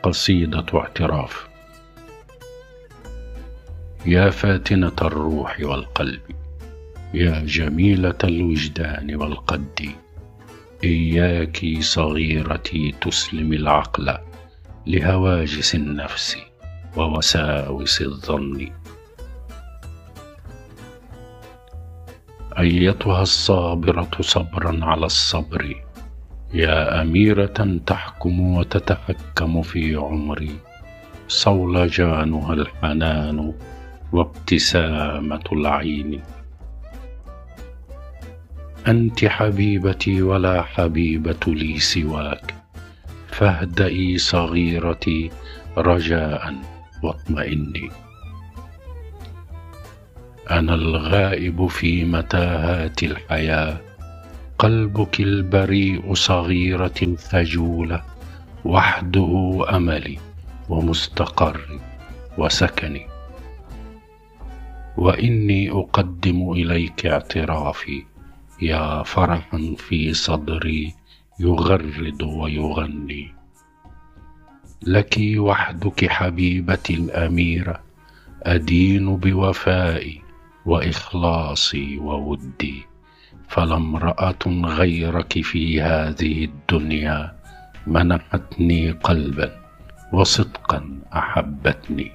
قصيدة اعتراف. يا فاتنة الروح والقلب، يا جميلة الوجدان والقد، إياك صغيرتي تسلم العقل لهواجس النفس ووساوس الظن. أيتها الصابرة صبرا على الصبر، يا أميرة تحكم وتتحكم في عمري، صولجانها الحنان وابتسامة العين. أنت حبيبتي ولا حبيبة لي سواك، فاهدئي صغيرتي رجاء واطمئني. أنا الغائب في متاهات الحياة، قلبك البريء صغيرة خجولة، وحده أملي ومستقري وسكني. وإني أقدم إليك اعترافي، يا فرحا في صدري يغرد ويغني. لك وحدك حبيبتي الأميرة أدين بوفائي وإخلاصي وودي، فلا امرأة غيرك في هذه الدنيا منحتني قلبا وصدقا أحبتني.